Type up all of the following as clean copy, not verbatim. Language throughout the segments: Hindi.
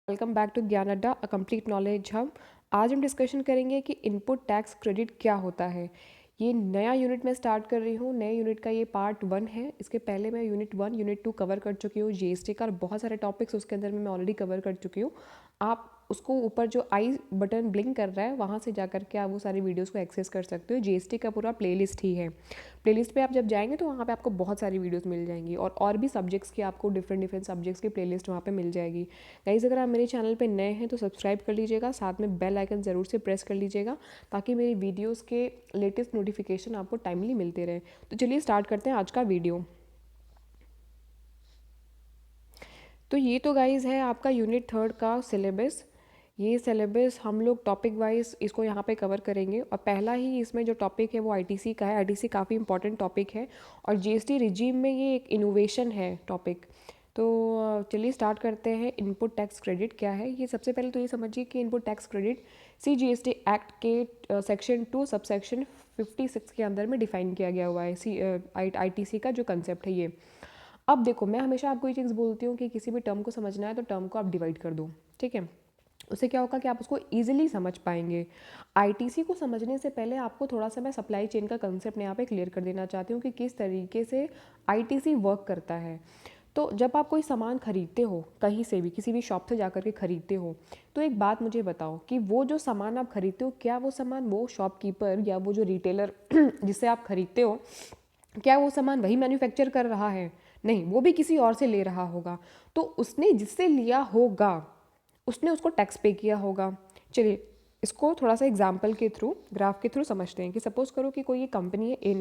वेलकम बैक टू ज्ञान अड्डा अ कंप्लीट नॉलेज हब। आज हम डिस्कशन करेंगे कि इनपुट टैक्स क्रेडिट क्या होता है। ये नया यूनिट मैं स्टार्ट कर रही हूँ। नए यूनिट का ये पार्ट 1 है। इसके पहले मैं यूनिट 1 यूनिट 2 कवर कर चुकी हूँ। जीएसटी का बहुत सारे टॉपिक्स उसके अंदर में मैं ऑलरेडी कवर कर चुकी हूँ। आप उसको ऊपर जो आई बटन ब्लिंक कर रहा है वहाँ से जाकर के आप वो सारी वीडियोस को एक्सेस कर सकते हो। जीएसटी का पूरा प्लेलिस्ट ही है। प्लेलिस्ट पे आप जब जाएंगे तो वहाँ पे आपको बहुत सारी वीडियोस मिल जाएंगी और भी सब्जेक्ट्स की आपको डिफरेंट सब्जेक्ट्स की प्लेलिस्ट वहाँ पे मिल जाएगी। गाइस, अगर आप मेरे चैनल पे नए हैं तो सब्सक्राइब कर लीजिएगा, साथ में बेल आइकन ज़रूर से प्रेस कर लीजिएगा ताकि मेरी वीडियोस के लेटेस्ट नोटिफिकेशन आपको टाइमली मिलते रहे। तो चलिए स्टार्ट करते हैं आज का वीडियो। तो ये तो गाइस है आपका यूनिट 3 का सिलेबस। ये सिलेबस हम लोग टॉपिक वाइज इसको यहाँ पे कवर करेंगे और पहला ही इसमें जो टॉपिक है वो आईटीसी का है। आईटीसी काफ़ी इंपॉर्टेंट टॉपिक है और जीएसटी रिजीम में ये एक इनोवेशन है टॉपिक। तो चलिए स्टार्ट करते हैं। इनपुट टैक्स क्रेडिट क्या है। ये सबसे पहले तो ये समझिए कि input tax credit CGST act के सेक्शन 2 सबसेक्शन 56 के अंदर में डिफाइन किया गया हुआ है। आईटीसी का जो कंसेप्ट है ये। अब देखो, मैं हमेशा आपको ये चीज़ बोलती हूँ कि किसी भी टर्म को समझना है तो टर्म को आप डिवाइड कर दो, ठीक है। उससे क्या होगा कि आप उसको ईजिली समझ पाएंगे। आईटीसी को समझने से पहले आपको थोड़ा सा मैं सप्लाई चेन का कंसेप्ट यहाँ पे क्लियर कर देना चाहती हूँ कि किस तरीके से आईटीसी वर्क करता है। तो जब आप कोई सामान खरीदते हो, कहीं से भी किसी भी शॉप से जाकर के खरीदते हो, तो एक बात मुझे बताओ कि वो जो सामान आप खरीदते हो, क्या वो सामान वो शॉपकीपर या वो जो रिटेलर जिससे आप खरीदते हो, क्या वो सामान वही मैन्युफैक्चर कर रहा है? नहीं, वो भी किसी और से ले रहा होगा। तो उसने जिससे लिया होगा उसने उसको टैक्स पे किया होगा। चलिए इसको थोड़ा सा एग्जाम्पल के थ्रू, ग्राफ के थ्रू समझते हैं कि सपोज करो कि कोई ये कंपनी है ए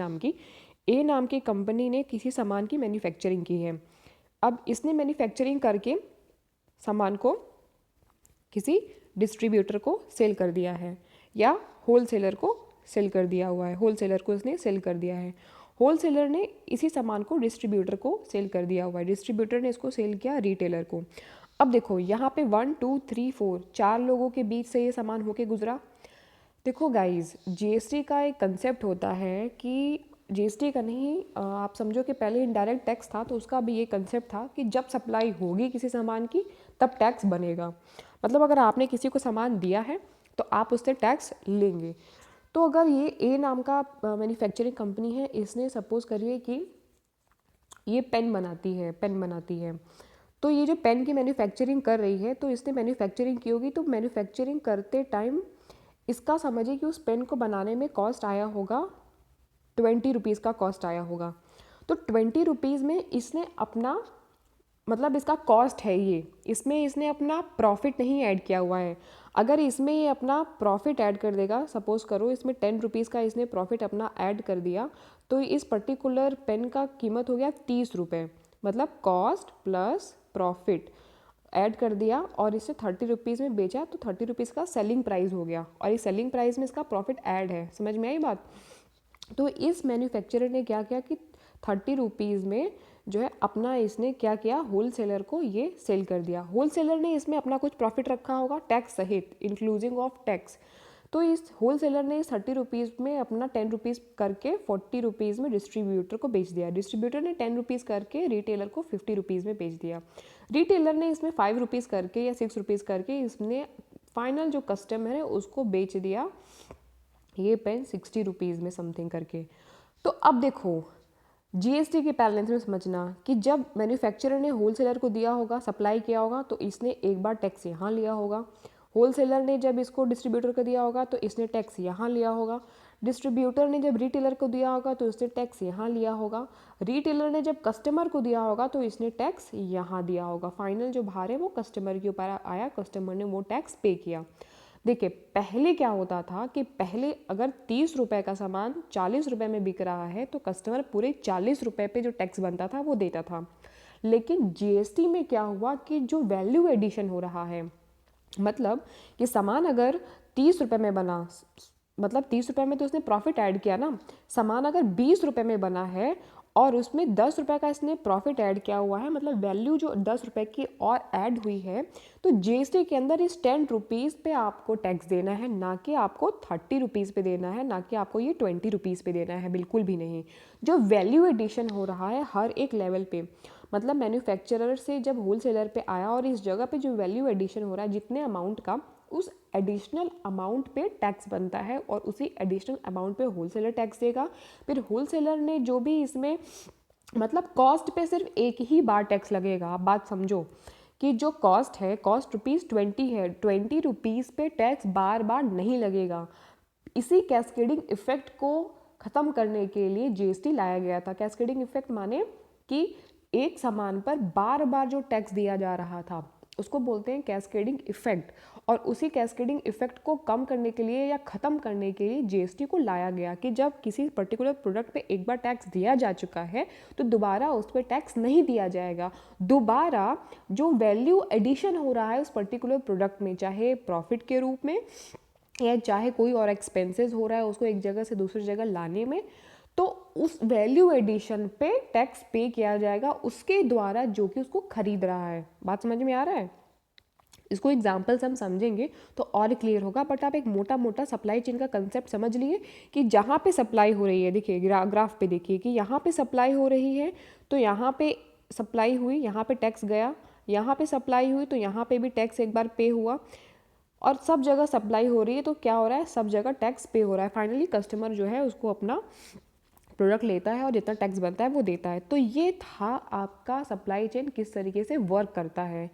नाम की कंपनी ने किसी सामान की मैन्युफैक्चरिंग की है। अब इसने मैन्युफैक्चरिंग करके सामान को किसी डिस्ट्रीब्यूटर को सेल कर दिया है या होलसेलर को सेल कर दिया हुआ है। होलसेलर को इसने सेल कर दिया है। होलसेलर ने इसी सामान को डिस्ट्रीब्यूटर को सेल कर दिया हुआ है। डिस्ट्रीब्यूटर ने इसको सेल किया रिटेलर को। अब देखो यहाँ पे 1 2 3 4 4 लोगों के बीच से ये सामान होके गुजरा। देखो गाइस, जीएसटी का एक कंसेप्ट होता है कि जीएसटी का नहीं, आप समझो कि पहले इनडायरेक्ट टैक्स था तो उसका भी ये कंसेप्ट था कि जब सप्लाई होगी किसी सामान की तब टैक्स बनेगा। मतलब अगर आपने किसी को सामान दिया है तो आप उससे टैक्स लेंगे। तो अगर ये ए नाम का मैन्युफैक्चरिंग कंपनी है, इसने सपोज करिए कि ये पेन बनाती है। तो ये जो पेन की मैन्युफैक्चरिंग कर रही है, तो इसने मैन्युफैक्चरिंग की होगी। तो मैन्युफैक्चरिंग करते टाइम इसका समझिए कि उस पेन को बनाने में कॉस्ट आया होगा 20 रुपीज़ का कॉस्ट आया होगा। तो 20 रुपीज़ में इसने अपना, मतलब इसका कॉस्ट है ये, इसमें इसने अपना प्रॉफिट नहीं ऐड किया हुआ है। अगर इसमें ये अपना प्रॉफिट ऐड कर देगा, सपोज करो इसमें 10 रुपीज़ का इसने प्रॉफिट अपना ऐड कर दिया, तो इस पर्टिकुलर पेन का कीमत हो गया 30 रुपये। मतलब कॉस्ट प्लस प्रॉफिट ऐड कर दिया और इसे 30 रुपीज़ में बेचा, तो 30 रुपीज़ का सेलिंग प्राइस हो गया और इस सेलिंग प्राइस में इसका प्रॉफिट ऐड है। समझ में आई बात? तो इस मैन्युफैक्चरर ने क्या किया कि 30 रुपीज़ में जो है अपना इसने क्या किया, होलसेलर को ये सेल कर दिया। होलसेलर ने इसमें अपना कुछ प्रॉफिट रखा होगा टैक्स सहित, इंक्लूजिंग ऑफ टैक्स। तो इस होलसेलर ने इस 30 रुपीज़ में अपना 10 रुपीज़ करके 40 रुपीज़ में डिस्ट्रीब्यूटर को बेच दिया। डिस्ट्रीब्यूटर ने 10 रुपीज़ करके रिटेलर को 50 रुपीज़ में बेच दिया। रिटेलर ने इसमें 5 रुपीज़ करके या 6 रुपीज़ करके इसने फाइनल जो कस्टमर है उसको बेच दिया ये पेन 60 रुपीज़ में समथिंग करके। तो अब देखो, जीएसटी के बैलेंस में समझना कि जब मैन्युफैक्चरर ने होलसेलर को दिया होगा, सप्लाई किया होगा, तो इसने एक बार टैक्स यहाँ लिया होगा। होलसेलर ने जब इसको डिस्ट्रीब्यूटर को दिया होगा तो इसने टैक्स यहाँ लिया होगा। डिस्ट्रीब्यूटर ने जब रिटेलर को दिया होगा तो इसने टैक्स यहाँ लिया होगा। रिटेलर ने जब कस्टमर को दिया होगा तो इसने टैक्स यहाँ दिया होगा। फाइनल जो भार है वो कस्टमर के ऊपर आया, कस्टमर ने वो टैक्स पे किया। देखिए, पहले क्या होता था कि पहले अगर 30 रुपये का सामान 40 रुपये में बिक रहा है तो कस्टमर पूरे 40 रुपये पे जो टैक्स बनता था वो देता था। लेकिन जीएसटी में क्या हुआ कि जो वैल्यू एडिशन हो रहा है, मतलब कि सामान अगर 30 रुपये में बना, मतलब 30 रुपये में तो उसने प्रॉफिट ऐड किया ना। सामान अगर 20 रुपये में बना है और उसमें 10 रुपये का इसने प्रॉफिट ऐड किया हुआ है, मतलब वैल्यू जो 10 रुपये की और ऐड हुई है, तो जीएसटी के अंदर इस 10 रुपीज़ पे आपको टैक्स देना है, ना कि आपको 30 रुपीज़ पे देना है, ना कि आपको ये 20 रुपीज़ पे देना है, बिल्कुल भी नहीं। जो वैल्यू एडिशन हो रहा है हर एक लेवल पे, मतलब मैन्युफैक्चरर से जब होलसेलर पे आया और इस जगह पे जो वैल्यू एडिशन हो रहा है जितने अमाउंट का, उस एडिशनल अमाउंट पे टैक्स बनता है और उसी एडिशनल अमाउंट पे होलसेलर टैक्स देगा। फिर होलसेलर ने जो भी इसमें, मतलब कॉस्ट पे सिर्फ एक ही बार टैक्स लगेगा। आप बात समझो कि जो कॉस्ट है, कॉस्ट ₹20 है, ₹20 पे टैक्स बार बार नहीं लगेगा। इसी कैस्केडिंग इफेक्ट को ख़त्म करने के लिए जीएसटी लाया गया था। कैस्केडिंग इफेक्ट माने कि एक सामान पर बार बार जो टैक्स दिया जा रहा था उसको बोलते हैं कैस्केडिंग इफेक्ट। और उसी कैस्केडिंग इफेक्ट को कम करने के लिए या ख़त्म करने के लिए जीएसटी को लाया गया कि जब किसी पर्टिकुलर प्रोडक्ट पे एक बार टैक्स दिया जा चुका है तो दोबारा उस पर टैक्स नहीं दिया जाएगा। दोबारा जो वैल्यू एडिशन हो रहा है उस पर्टिकुलर प्रोडक्ट में, चाहे प्रॉफिट के रूप में या चाहे कोई और एक्सपेंसेस हो रहा है उसको एक जगह से दूसरी जगह लाने में, तो उस वैल्यू एडिशन पे टैक्स पे किया जाएगा उसके द्वारा जो कि उसको खरीद रहा है। बात समझ में आ रहा है? इसको एग्जाम्पल से हम समझेंगे तो और क्लियर होगा, बट आप एक मोटा मोटा सप्लाई चेन का कंसेप्ट समझ लिए कि जहाँ पे सप्लाई हो रही है, देखिए ग्राफ पे देखिए कि यहाँ पे सप्लाई हो रही है तो यहाँ पे सप्लाई हुई, यहाँ पे टैक्स गया, यहाँ पे सप्लाई हुई तो यहाँ पे भी टैक्स एक बार पे हुआ, और सब जगह सप्लाई हो रही है तो क्या हो रहा है, सब जगह टैक्स पे हो रहा है। फाइनली कस्टमर जो है उसको अपना प्रोडक्ट लेता है और जितना टैक्स बनता है वो देता है। तो ये था आपका सप्लाई चेन किस तरीके से वर्क करता है।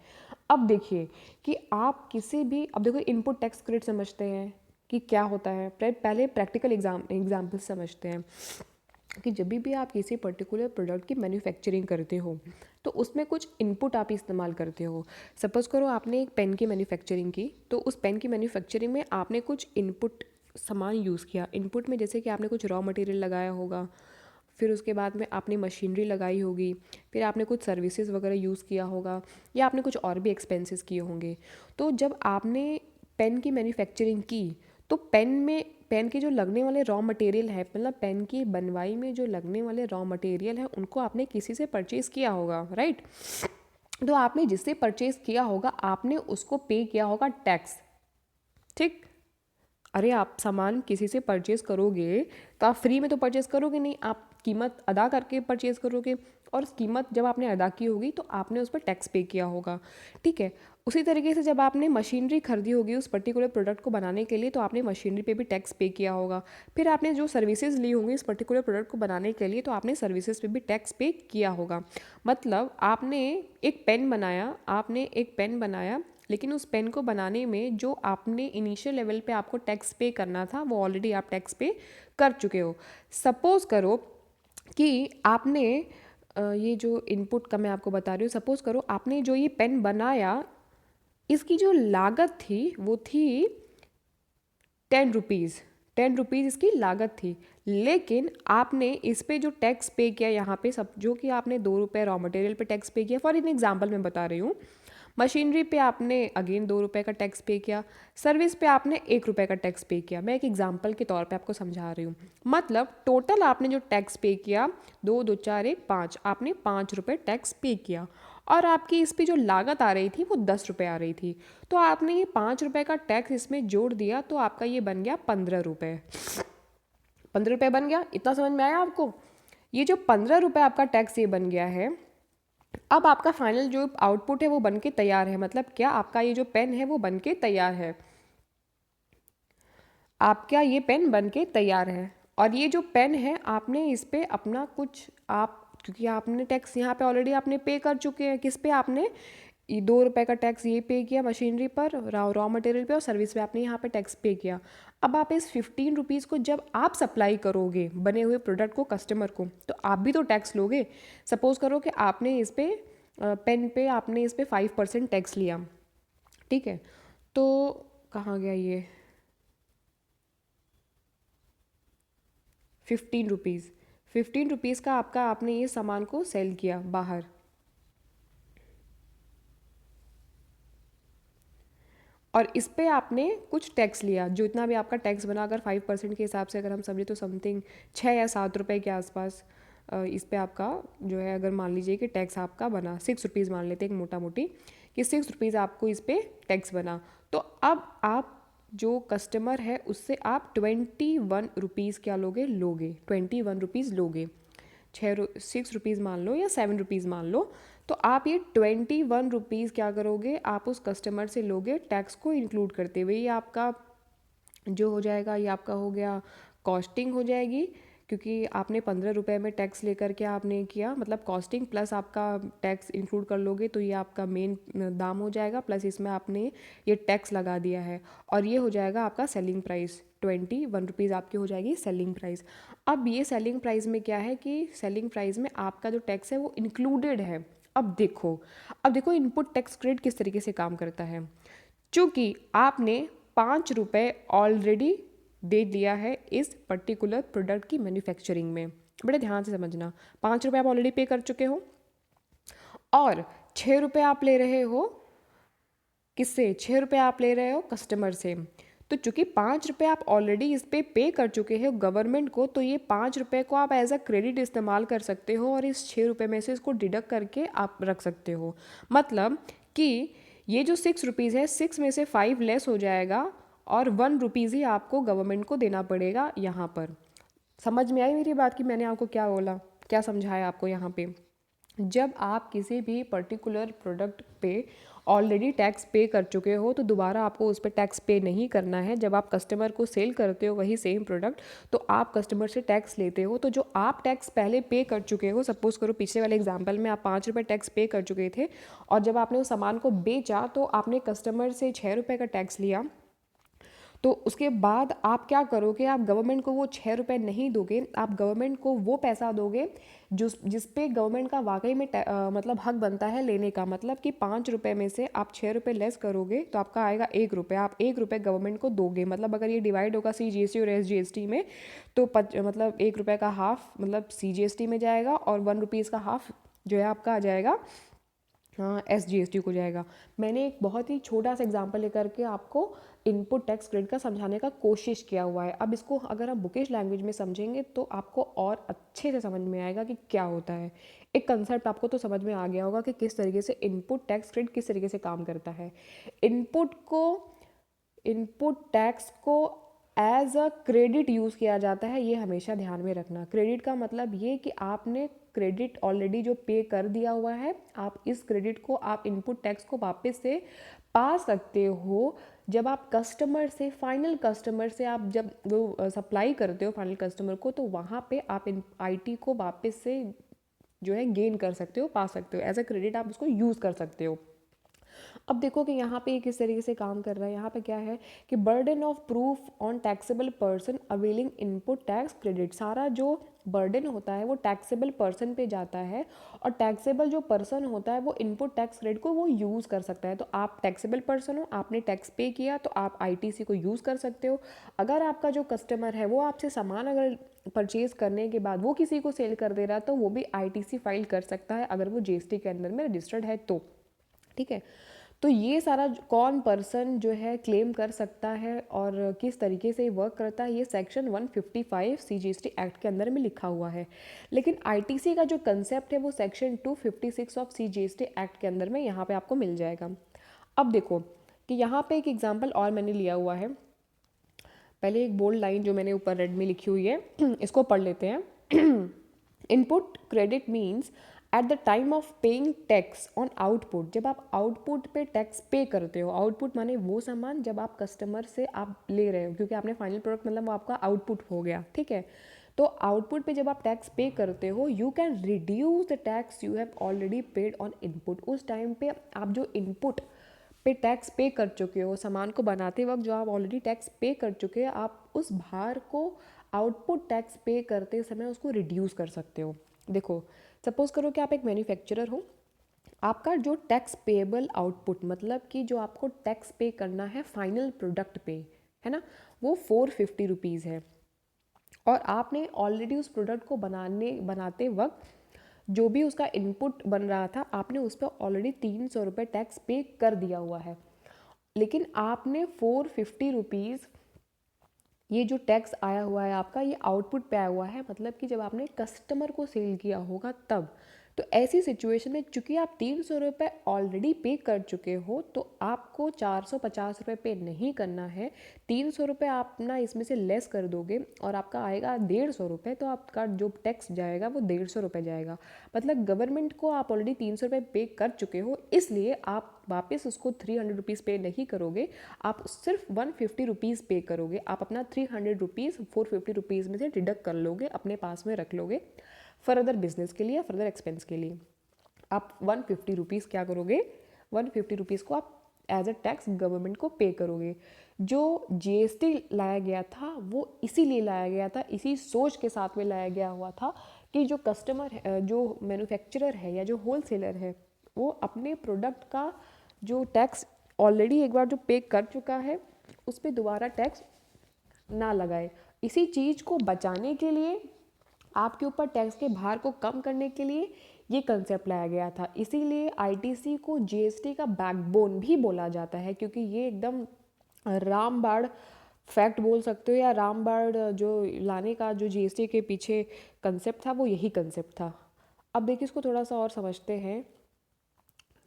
अब देखिए कि आप किसी भी, अब देखो इनपुट टैक्स क्रेडिट समझते हैं कि क्या होता है, पहले प्रैक्टिकल एग्जाम्पल समझते हैं कि जब भी आप किसी पर्टिकुलर प्रोडक्ट की मैन्युफैक्चरिंग करते हो तो उसमें कुछ इनपुट आप इस्तेमाल करते हो। सपोज़ करो आपने एक पेन की मैन्युफैक्चरिंग की, तो उस पेन की मैन्युफैक्चरिंग में आपने कुछ इनपुट सामान यूज़ किया। इनपुट में जैसे कि आपने कुछ रॉ मटेरियल लगाया होगा, फिर उसके बाद में आपने मशीनरी लगाई होगी, फिर आपने कुछ सर्विसेज वगैरह यूज़ किया होगा, या आपने कुछ और भी एक्सपेंसेस किए होंगे। तो जब आपने पेन की मैन्युफैक्चरिंग की तो पेन के जो लगने वाले रॉ मटेरियल है, मतलब पेन की बनवाई में जो लगने वाले रॉ मटेरियल है उनको आपने किसी से परचेज़ किया होगा, राइट। तो आपने जिससे परचेज़ किया होगा आपने उसको पे किया होगा टैक्स, ठीक। अरे आप सामान किसी से परचेज़ करोगे तो आप फ्री में तो परचेज़ करोगे नहीं, आप कीमत अदा करके परचेज़ करोगे, और कीमत जब आपने अदा की होगी तो आपने उस पर टैक्स पे किया होगा, ठीक है। उसी तरीके से जब आपने मशीनरी खरीदी होगी उस पर्टिकुलर प्रोडक्ट को बनाने के लिए तो आपने मशीनरी पे भी टैक्स पे किया होगा। फिर आपने जो सर्विसेज ली होंगी इस पर्टिकुलर प्रोडक्ट को बनाने के लिए तो आपने सर्विसेज पे भी टैक्स पे किया होगा। मतलब आपने एक पेन बनाया, लेकिन उस पेन को बनाने में जो आपने इनिशियल लेवल पे आपको टैक्स पे करना था वो ऑलरेडी आप टैक्स पे कर चुके हो। सपोज़ करो कि आपने ये जो इनपुट का मैं आपको बता रही हूँ, सपोज़ करो आपने जो ये पेन बनाया इसकी जो लागत थी वो थी ₹10, ₹10 इसकी लागत थी। लेकिन आपने इस पे जो टैक्स पे किया यहाँ पे, सब जो कि आपने ₹2 रॉ मटेरियल पे टैक्स पे किया, फॉर इन एग्जांपल मैं बता रही हूँ। मशीनरी पे आपने अगेन ₹2 का टैक्स पे किया, सर्विस पे आपने ₹1 का टैक्स पे किया। मैं एक एग्जांपल के तौर पे आपको समझा रही हूँ। मतलब टोटल आपने जो टैक्स पे किया 2 2 4 1 5, आपने ₹5 टैक्स पे किया, और आपकी इस पे जो लागत आ रही थी वो ₹10 आ रही थी। तो आपने ये ₹5 का टैक्स इसमें जोड़ दिया तो आपका ये बन गया ₹15। ₹15 बन गया, इतना समझ में आया आपको? ये जो ₹15 आपका टैक्स ये बन गया है, अब आपका फाइनल जो आउटपुट है वो बन के तैयार है। मतलब क्या, आपका ये जो पेन है वो बन के तैयार है, आपका ये पेन बन के तैयार है। और ये जो पेन है आपने इस पे अपना कुछ, आप क्योंकि आपने टैक्स यहाँ पे ऑलरेडी आपने पे कर चुके हैं, किस पे, आपने ये ₹2 का टैक्स ये पे किया मशीनरी पर, रॉ मटेरियल पे और सर्विस पे आपने यहाँ पे टैक्स पे किया। अब आप इस ₹15 को जब आप सप्लाई करोगे बने हुए प्रोडक्ट को कस्टमर को तो आप भी तो टैक्स लोगे। सपोज़ करो कि आपने इस पे पेन पे आपने इस पे 5% टैक्स लिया, ठीक है। तो कहाँ गया ये ₹15, ₹15 का आपका, आपने ये सामान को सेल किया बाहर, और इस पे आपने कुछ टैक्स लिया, जो इतना भी आपका टैक्स बना, अगर 5% के हिसाब से अगर हम समझे तो समथिंग 6 या 7 रुपए के आसपास इस पे आपका जो है, अगर मान लीजिए कि टैक्स आपका बना ₹6 मान लेते हैं एक मोटा मोटी, कि ₹6 आपको इस पे टैक्स बना। तो अब आप जो कस्टमर है उससे आप ₹21 क्या लोगे, ₹21 लोगे, 6 रुपीज़ मान लो या 7 रुपीज़ मान लो, तो आप ये 21 रुपीज़ क्या करोगे, आप उस कस्टमर से लोगे टैक्स को इंक्लूड करते हुए। ये आपका जो हो जाएगा, ये आपका हो गया कॉस्टिंग हो जाएगी, क्योंकि आपने 15 रुपये में टैक्स लेकर के आपने किया, मतलब कॉस्टिंग प्लस आपका टैक्स इंक्लूड कर लोगे तो ये आपका मेन दाम हो जाएगा, प्लस इसमें आपने ये टैक्स लगा दिया है, और ये हो जाएगा आपका सेलिंग प्राइस। 21 रुपीज़ आपकी हो जाएगी सेलिंग प्राइस। अब ये सेलिंग प्राइस में क्या है कि सेलिंग प्राइस में आपका जो टैक्स है वो इंक्लूडेड है। अब देखो इनपुट टैक्स क्रेडिट किस तरीके से काम करता है। चूँकि आपने 5 रुपये ऑलरेडी दे दिया है इस पर्टिकुलर प्रोडक्ट की मैन्युफैक्चरिंग में, बड़े ध्यान से समझना, 5 रुपये आप ऑलरेडी पे कर चुके हो, और 6 रुपये आप ले रहे हो किससे, 6 रुपये आप ले रहे हो कस्टमर से। तो चूंकि 5 रुपये आप ऑलरेडी इस पे कर चुके हो गवर्नमेंट को, तो ये 5 रुपये को आप एज अ क्रेडिट इस्तेमाल कर सकते हो, और इस 6 रुपये में से इसको डिडक्ट करके आप रख सकते हो। मतलब कि ये जो 6 रुपीज़ है, 6 में से 5 लेस हो जाएगा, और 1 रुपीज़ ही आपको गवर्नमेंट को देना पड़ेगा यहाँ पर। समझ में आई मेरी बात कि मैंने आपको क्या बोला, क्या समझाया आपको यहाँ पे। जब आप किसी भी पर्टिकुलर प्रोडक्ट पे ऑलरेडी टैक्स पे कर चुके हो, तो दोबारा आपको उस पर टैक्स पे नहीं करना है। जब आप कस्टमर को सेल करते हो वही सेम प्रोडक्ट, तो आप कस्टमर से टैक्स लेते हो, तो जो आप टैक्स पहले पे कर चुके हो, सपोज करो पिछले वाले एग्जांपल में आप 5 रुपये टैक्स पे कर चुके थे, और जब आपने उस सामान को बेचा तो आपने कस्टमर से 6 रुपये का टैक्स लिया, तो उसके बाद आप क्या करोगे, आप गवर्नमेंट को वो 6 रुपये नहीं दोगे, आप गवर्नमेंट को वो पैसा दोगे जिस पे गवर्नमेंट का वाकई में मतलब हक बनता है लेने का। मतलब कि 5 रुपये में से आप 6 रुपये लेस करोगे तो आपका आएगा 1 रुपये, आप 1 रुपये गवर्नमेंट को दोगे। मतलब अगर ये डिवाइड होगा CGST और SGST में, तो मतलब 1 रुपये का हाफ मतलब CGST में जाएगा, और 1 रुपीज़ का हाफ जो है आपका आ जाएगा SGST को जाएगा। मैंने एक बहुत ही छोटा सा एग्जांपल लेकर के आपको इनपुट टैक्स क्रेडिट का समझाने का कोशिश किया हुआ है। अब इसको अगर आप बुकिश लैंग्वेज में समझेंगे तो आपको और अच्छे से समझ में आएगा कि क्या होता है। एक कंसेप्ट आपको तो समझ में आ गया होगा कि किस तरीके से इनपुट टैक्स क्रेडिट किस तरीके से काम करता है। इनपुट टैक्स को एज अ क्रेडिट यूज़ किया जाता है, ये हमेशा ध्यान में रखना। क्रेडिट का मतलब ये कि आपने क्रेडिट ऑलरेडी जो पे कर दिया हुआ है, आप इस क्रेडिट को, आप इनपुट टैक्स को वापस से पा सकते हो जब आप कस्टमर से, फाइनल कस्टमर से आप जब वो सप्लाई करते हो फाइनल कस्टमर को, तो वहाँ पे आप इन IT को वापस से जो है गेन कर सकते हो, पा सकते हो, एज अ क्रेडिट आप उसको यूज़ कर सकते हो। अब देखो कि यहाँ पे किस तरीके से काम कर रहा है। यहाँ पे क्या है कि burden of proof on taxable person availing input tax credit, सारा जो बर्डन होता है वो टैक्सेबल पर्सन पे जाता है, और टैक्सेबल जो पर्सन होता है वो इनपुट टैक्स क्रेडिट को वो यूज़ कर सकता है। तो आप टैक्सेबल पर्सन हो, आपने टैक्स पे किया, तो आप ITC को यूज़ कर सकते हो। अगर आपका जो कस्टमर है वो आपसे सामान अगर परचेज करने के बाद वो किसी को सेल कर दे रहा है, तो वो भी ITC फाइल कर सकता है अगर वो GST के अंदर में रजिस्टर्ड है तो। ठीक है, तो ये सारा कौन पर्सन जो है क्लेम कर सकता है और किस तरीके से वर्क करता है, ये सेक्शन 155 CGST एक्ट के अंदर में लिखा हुआ है। लेकिन ITC का जो कंसेप्ट है वो सेक्शन 256 ऑफ CGST एक्ट के अंदर में यहाँ पे आपको मिल जाएगा। अब देखो कि यहाँ पे एक एग्जांपल और मैंने लिया हुआ है। पहले एक बोल्ड लाइन जो मैंने ऊपर रेड में लिखी हुई है इसको पढ़ लेते हैं। Input credit means at the time of paying tax on output, जब आप आउटपुट पे टैक्स पे करते हो। आउटपुट माने वो सामान जब आप कस्टमर से आप ले रहे हो, क्योंकि आपने फाइनल प्रोडक्ट मतलब वो आपका आउटपुट हो गया। ठीक है, तो आउटपुट पे जब आप टैक्स पे करते हो, you can reduce the tax you have already paid on input. उस टाइम पे आप जो इनपुट पे टैक्स पे कर चुके हो, सामान को बनाते वक्त जो आप ऑलरेडी टैक्स पे कर चुके हो, आप उस भार को आउटपुट टैक्स पे करते समय उसको रिड्यूस कर सकते हो। देखो सपोज करो कि आप एक मैन्युफैक्चरर हो, आपका जो टैक्स पेएबल आउटपुट मतलब कि जो आपको टैक्स पे करना है फाइनल प्रोडक्ट पे, है ना, वो 450 रुपीज़ है, और आपने ऑलरेडी उस प्रोडक्ट को बनाते वक्त जो भी उसका इनपुट बन रहा था, आपने उस पर ऑलरेडी 300 रुपये टैक्स पे कर दिया हुआ है। लेकिन आपने 450 रुपीज़ ये जो टैक्स आया हुआ है आपका, ये आउटपुट पे आया हुआ है, मतलब कि जब आपने कस्टमर को सेल किया होगा तब। तो ऐसी सिचुएशन में चूंकि आप 300 रुपये ऑलरेडी पे कर चुके हो तो आपको 450 रुपये पे नहीं करना है। 300 रुपये आप ना इसमें से लेस कर दोगे और आपका आएगा 150 रुपये, तो आपका जो टैक्स जाएगा वो 150 रुपये जाएगा। मतलब गवर्नमेंट को आप ऑलरेडी 300 रुपये पे कर चुके हो, इसलिए आप वापस उसको 300 रुपीज़ पे नहीं करोगे, आप सिर्फ 150 रुपीज़ पे करोगे। आप अपना 300 रुपीज़ 450 रुपीज़ में से डिडक्ट कर लोगे, अपने पास में रख लोगे फर्दर बिजनेस के लिए या फर्दर एक्सपेंस के लिए। आप 150 रुपीज़ क्या करोगे, 150 रुपीज़ को आप एज अ टैक्स गवर्नमेंट को पे करोगे। जो जीएसटी लाया गया था वो इसीलिए लाया गया था, इसी सोच के साथ में लाया गया हुआ था कि जो कस्टमर जो मैन्युफैक्चरर है या जो होलसेलर है वो अपने प्रोडक्ट का जो टैक्स ऑलरेडी एक बार जो पे कर चुका है उस पर दोबारा टैक्स ना लगाए। इसी चीज़ को बचाने के लिए, आपके ऊपर टैक्स के भार को कम करने के लिए ये कंसेप्ट लाया गया था। इसीलिए आईटीसी को जीएसटी का बैकबोन भी बोला जाता है, क्योंकि ये एकदम रामबाण फैक्ट बोल सकते हो, या रामबाण जो लाने का जो जीएसटी के पीछे कंसेप्ट था वो यही कंसेप्ट था। अब देखिए इसको थोड़ा सा और समझते हैं।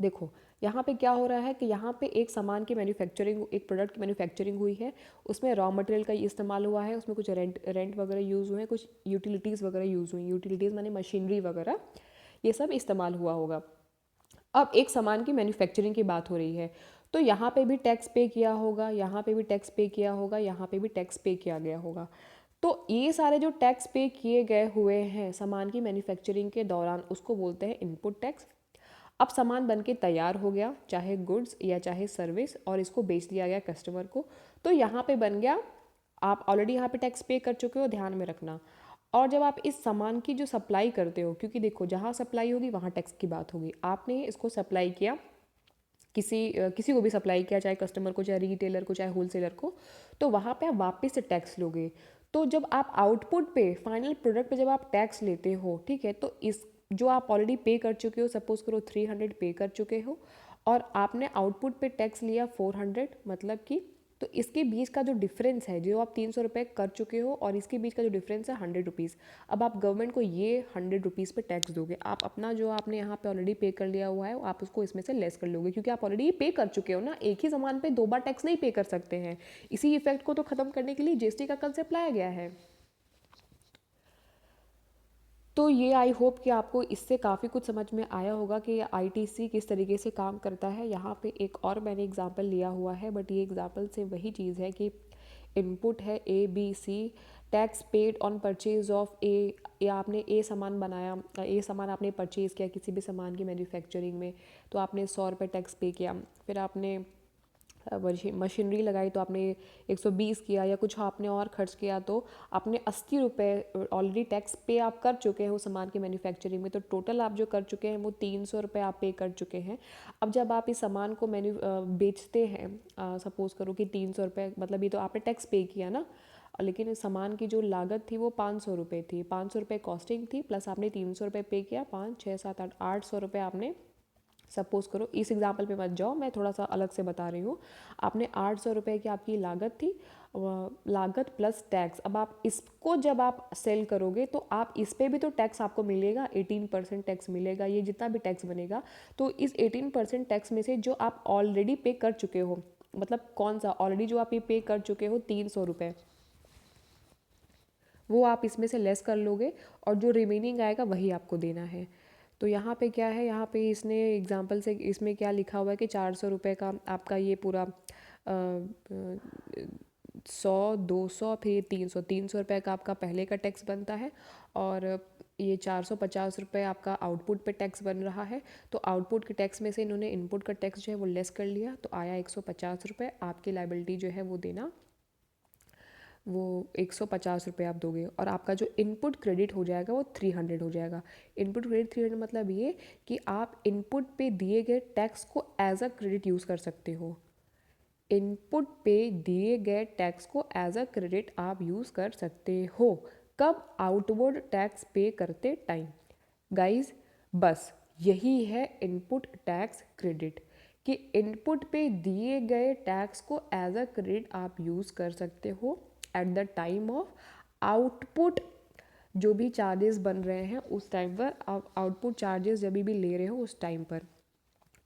देखो यहाँ पे क्या हो रहा है कि यहाँ पे एक सामान की मैन्युफैक्चरिंग, एक प्रोडक्ट की मैन्युफैक्चरिंग हुई है, उसमें रॉ मटेरियल का इस्तेमाल हुआ है, उसमें कुछ रेंट वगैरह यूज़ हुए हैं, कुछ यूटिलिटीज़ वगैरह यूज़ हुई, यूटिलिटीज़ माने मशीनरी वगैरह, ये सब इस्तेमाल हुआ होगा। अब एक सामान की मैन्युफैक्चरिंग की बात हो रही है, तो यहाँ पे भी टैक्स पे किया होगा, यहाँ पे भी टैक्स पे किया होगा, यहाँ पे भी टैक्स पे किया गया होगा। तो ये सारे जो टैक्स पे किए गए हुए हैं सामान की मैन्युफैक्चरिंग के दौरान उसको बोलते हैं इनपुट टैक्स। अब सामान बन के तैयार हो गया, चाहे गुड्स या चाहे सर्विस, और इसको बेच दिया गया कस्टमर को, तो यहाँ पे बन गया, आप ऑलरेडी यहाँ पे टैक्स पे कर चुके हो, ध्यान में रखना। और जब आप इस सामान की जो सप्लाई करते हो, क्योंकि देखो जहाँ सप्लाई होगी वहाँ टैक्स की बात होगी, आपने इसको सप्लाई किया, किसी को भी सप्लाई किया, चाहे कस्टमर को, चाहे रिटेलर को, चाहे होलसेलर को, तो वहाँ पे आप वापस से टैक्स लोगे। तो जब आप आउटपुट पे, फाइनल प्रोडक्ट पे जब आप टैक्स लेते हो, ठीक है, तो इस जो आप ऑलरेडी पे कर चुके हो, सपोज करो 300 पे कर चुके हो और आपने आउटपुट पे टैक्स लिया 400, मतलब कि तो इसके बीच का जो डिफरेंस है, जो आप 300 रुपये कर चुके हो और इसके बीच का जो डिफरेंस है 100 रुपीज़, अब आप गवर्नमेंट को ये 100 रुपीज़ पे टैक्स दोगे। आप अपना जो आपने यहाँ पे ऑलरेडी पे कर लिया हुआ है आप उसको इसमें से लेस कर लोगे, क्योंकि आप ऑलरेडी पे कर चुके हो ना, एक ही सामान पे 2 बार टैक्स नहीं पे कर सकते हैं। इसी इफेक्ट को तो ख़त्म करने के लिए जीएसटी का कंसेप्ट लाया गया है। तो ये आई होप कि आपको इससे काफ़ी कुछ समझ में आया होगा कि आईटीसी किस तरीके से काम करता है। यहाँ पे एक और मैंने एग्जांपल लिया हुआ है, बट ये एग्जांपल से वही चीज़ है कि इनपुट है A B C, tax paid on purchase of A, या आपने ए सामान बनाया, ए सामान आपने परचेज़ किया किसी भी सामान की मैन्युफैक्चरिंग में, तो आपने 100 रुपये टैक्स पे किया। फिर आपने मशीनरी लगाई तो आपने 120 किया, या कुछ आपने और खर्च किया तो आपने 80 रुपये ऑलरेडी टैक्स पे आप कर चुके हैं उस सामान की मैन्युफैक्चरिंग में, तो टोटल आप जो कर चुके हैं वो 300 रुपये आप पे कर चुके हैं। अब जब आप इस सामान को बेचते हैं, सपोज़ करो कि 300 रुपये, मतलब ये तो आपने टैक्स पे किया ना, लेकिन इस सामान की जो लागत थी वो 500 रुपये थी, 500 रुपये कॉस्टिंग थी, प्लस आपने 300 रुपये पे किया, 5 6 7 8 800 रुपये आपने, सपोज़ करो इस एग्जांपल पे मत जाओ, मैं थोड़ा सा अलग से बता रही हूँ। आपने 800 रुपये की आपकी लागत थी, लागत प्लस टैक्स। अब आप इसको जब आप सेल करोगे तो आप इस पे भी तो टैक्स आपको मिलेगा, 18% टैक्स मिलेगा, ये जितना भी टैक्स बनेगा। तो इस 18% टैक्स में से जो आप ऑलरेडी पे कर चुके हो, मतलब कौन सा ऑलरेडी जो आप ये पे कर चुके हो 300 रुपये, वो आप इसमें से लेस कर लोगे और जो रिमेनिंग आएगा वही आपको देना है। तो यहाँ पे क्या है, यहाँ पे इसने एग्जांपल से इसमें क्या लिखा हुआ है कि 400 रुपये का आपका ये पूरा 100 200 फिर 300 रुपये का आपका पहले का टैक्स बनता है, और ये 450 रुपये आपका आउटपुट पे टैक्स बन रहा है। तो आउटपुट के टैक्स में से इन्होंने इनपुट का टैक्स जो है वो लेस कर लिया, तो आया 150 रुपये। आपकी लाइबिलिटी जो है वो देना, वो 150 रुपये आप दोगे, और आपका जो इनपुट क्रेडिट हो जाएगा वो 300 हो जाएगा। इनपुट क्रेडिट 300 मतलब ये कि आप इनपुट पे दिए गए टैक्स को एज अ क्रेडिट यूज़ कर सकते हो। इनपुट पे दिए गए टैक्स को एज अ क्रेडिट आप यूज़ कर सकते हो। कब? आउटवर्ड टैक्स पे करते टाइम। गाइज बस यही है इनपुट टैक्स क्रेडिट, कि इनपुट पे दिए गए टैक्स को एज अ क्रेडिट आप यूज़ कर सकते हो at the time of output जो भी चार्जेस बन रहे हैं उस टाइम पर, आप आउटपुट चार्जेस जब भी ले रहे हो उस टाइम पर।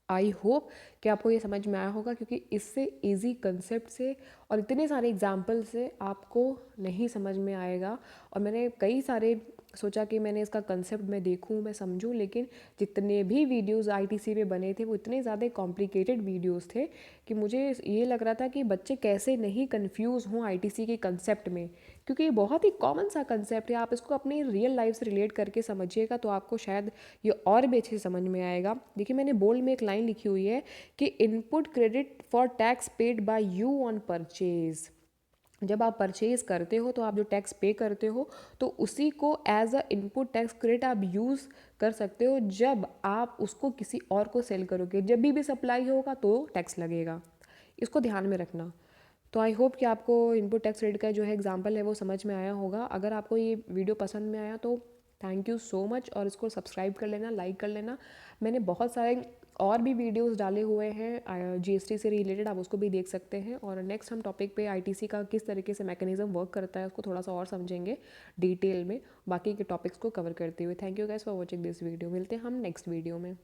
आई होप कि आपको ये समझ में आया होगा, क्योंकि इससे इजी कंसेप्ट से और इतने सारे एग्जाम्पल से आपको नहीं समझ में आएगा। और मैंने कई सारे सोचा कि मैंने इसका कंसेप्ट मैं देखूं, मैं समझूं, लेकिन जितने भी वीडियोस आईटीसी पे बने थे वो इतने ज़्यादा कॉम्प्लिकेटेड वीडियोस थे कि मुझे ये लग रहा था कि बच्चे कैसे नहीं कंफ्यूज हों आईटीसी के कंसेप्ट में, क्योंकि ये बहुत ही कॉमन सा कंसेप्ट है। आप इसको अपनी रियल लाइफ से रिलेट करके समझिएगा तो आपको शायद ये और भी अच्छे से समझ में आएगा। देखिए मैंने बोल्ड में एक लाइन लिखी हुई है कि input credit for tax paid by you on purchase. जब आप परचेज़ करते हो तो आप जो टैक्स पे करते हो तो उसी को as a input tax credit आप यूज़ कर सकते हो जब आप उसको किसी और को सेल करोगे। जब भी सप्लाई होगा तो टैक्स लगेगा, इसको ध्यान में रखना। तो आई होप कि आपको इनपुट टैक्स क्रेडिट का जो है एग्जांपल है वो समझ में आया होगा। अगर आपको ये वीडियो पसंद में आया तो थैंक यू सो मच, और इसको सब्सक्राइब कर लेना, लाइक कर लेना। मैंने बहुत सारे और भी वीडियोस डाले हुए हैं जीएसटी से रिलेटेड, आप उसको भी देख सकते हैं। और नेक्स्ट हम टॉपिक पे आईटीसी का किस तरीके से मैकेनिज्म वर्क करता है उसको थोड़ा सा और समझेंगे डिटेल में, बाकी के टॉपिक्स को कवर करते हुए। Thank you guys for watching this video. मिलते हैं हम नेक्स्ट वीडियो में।